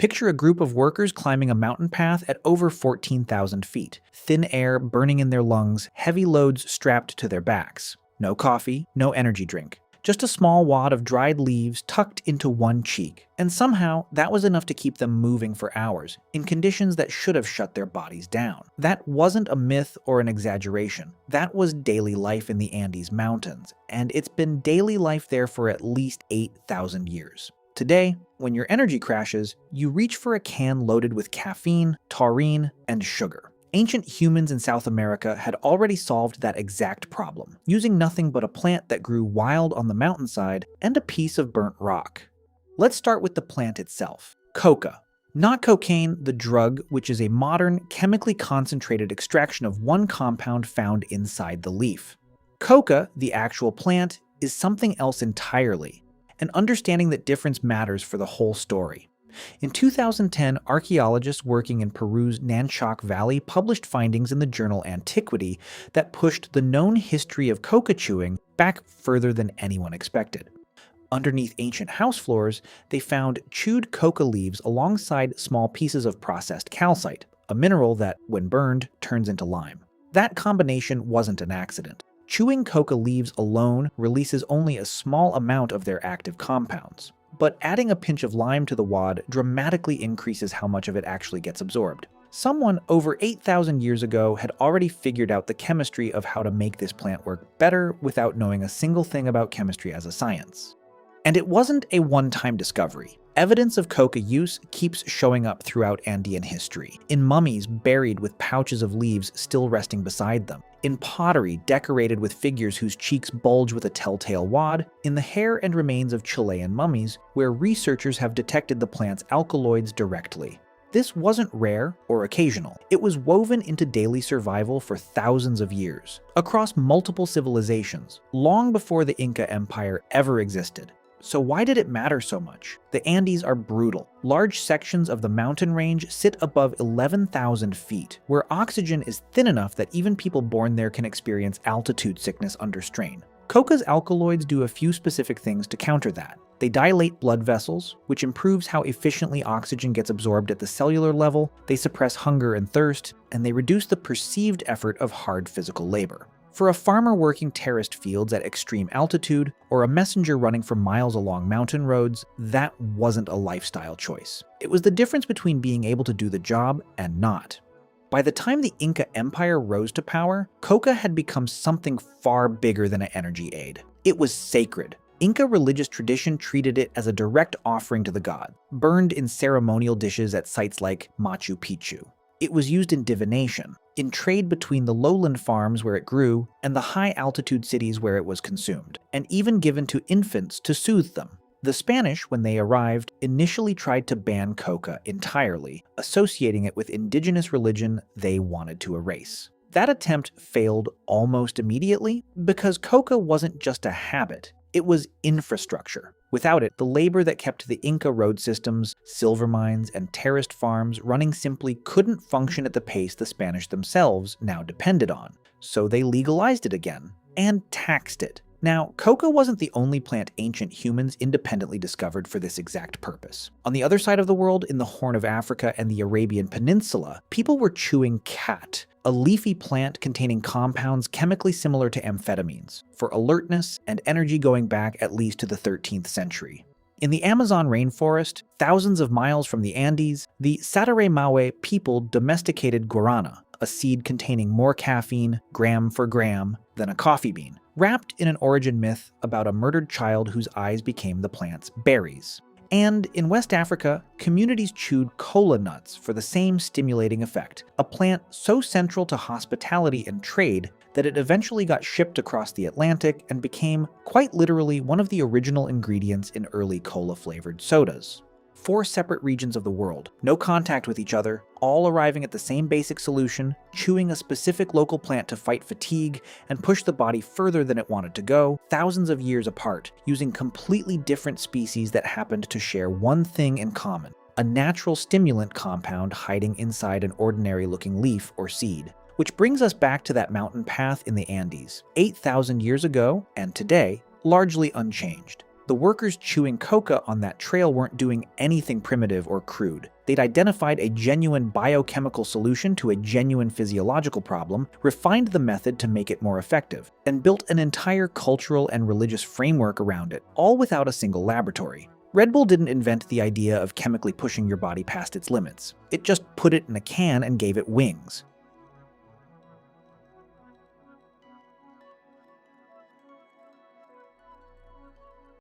Picture a group of workers climbing a mountain path at over 14,000 feet, thin air burning in their lungs, heavy loads strapped to their backs. No coffee, no energy drink. Just a small wad of dried leaves tucked into one cheek. And somehow, that was enough to keep them moving for hours, in conditions that should have shut their bodies down. That wasn't a myth or an exaggeration. That was daily life in the Andes Mountains, and it's been daily life there for at least 8,000 years. Today, when your energy crashes, you reach for a can loaded with caffeine, taurine, and sugar. Ancient humans in South America had already solved that exact problem, using nothing but a plant that grew wild on the mountainside and a piece of burnt rock. Let's start with the plant itself, coca. Not cocaine, the drug, which is a modern, chemically concentrated extraction of one compound found inside the leaf. Coca, the actual plant, is something else entirely, and understanding that difference matters for the whole story. In 2010, archaeologists working in Peru's Nanchoc Valley published findings in the journal Antiquity that pushed the known history of coca chewing back further than anyone expected. Underneath ancient house floors, they found chewed coca leaves alongside small pieces of processed calcite, a mineral that, when burned, turns into lime. That combination wasn't an accident. Chewing coca leaves alone releases only a small amount of their active compounds. But adding a pinch of lime to the wad dramatically increases how much of it actually gets absorbed. Someone over 8,000 years ago had already figured out the chemistry of how to make this plant work better without knowing a single thing about chemistry as a science. And it wasn't a one-time discovery. Evidence of coca use keeps showing up throughout Andean history, in mummies buried with pouches of leaves still resting beside them, in pottery decorated with figures whose cheeks bulge with a telltale wad, in the hair and remains of Chilean mummies, where researchers have detected the plant's alkaloids directly. This wasn't rare or occasional. It was woven into daily survival for thousands of years, across multiple civilizations, long before the Inca Empire ever existed. So why did it matter so much? The Andes are brutal. Large sections of the mountain range sit above 11,000 feet, where oxygen is thin enough that even people born there can experience altitude sickness under strain. Coca's alkaloids do a few specific things to counter that. They dilate blood vessels, which improves how efficiently oxygen gets absorbed at the cellular level, they suppress hunger and thirst, and they reduce the perceived effort of hard physical labor. For a farmer working terraced fields at extreme altitude, or a messenger running for miles along mountain roads, that wasn't a lifestyle choice. It was the difference between being able to do the job and not. By the time the Inca Empire rose to power, coca had become something far bigger than an energy aid. It was sacred. Inca religious tradition treated it as a direct offering to the god, burned in ceremonial dishes at sites like Machu Picchu. It was used in divination, in trade between the lowland farms where it grew and the high-altitude cities where it was consumed, and even given to infants to soothe them. The Spanish, when they arrived, initially tried to ban coca entirely, associating it with indigenous religion they wanted to erase. That attempt failed almost immediately because coca wasn't just a habit, it was infrastructure. Without it, the labor that kept the Inca road systems, silver mines, and terraced farms running simply couldn't function at the pace the Spanish themselves now depended on. So they legalized it again, and taxed it. Now, coca wasn't the only plant ancient humans independently discovered for this exact purpose. On the other side of the world, in the Horn of Africa and the Arabian Peninsula, people were chewing khat, a leafy plant containing compounds chemically similar to amphetamines, for alertness and energy going back at least to the 13th century. In the Amazon rainforest, thousands of miles from the Andes, the Sataremawe people domesticated guarana, a seed containing more caffeine, gram for gram, than a coffee bean, wrapped in an origin myth about a murdered child whose eyes became the plant's berries. And in West Africa, communities chewed kola nuts for the same stimulating effect, a plant so central to hospitality and trade that it eventually got shipped across the Atlantic and became, quite literally, one of the original ingredients in early cola-flavored sodas. 4 separate regions of the world, no contact with each other, all arriving at the same basic solution, chewing a specific local plant to fight fatigue and push the body further than it wanted to go, thousands of years apart, using completely different species that happened to share one thing in common, a natural stimulant compound hiding inside an ordinary-looking leaf or seed. Which brings us back to that mountain path in the Andes, 8,000 years ago, and today, largely unchanged. The workers chewing coca on that trail weren't doing anything primitive or crude. They'd identified a genuine biochemical solution to a genuine physiological problem, refined the method to make it more effective, and built an entire cultural and religious framework around it, all without a single laboratory. Red Bull didn't invent the idea of chemically pushing your body past its limits. It just put it in a can and gave it wings.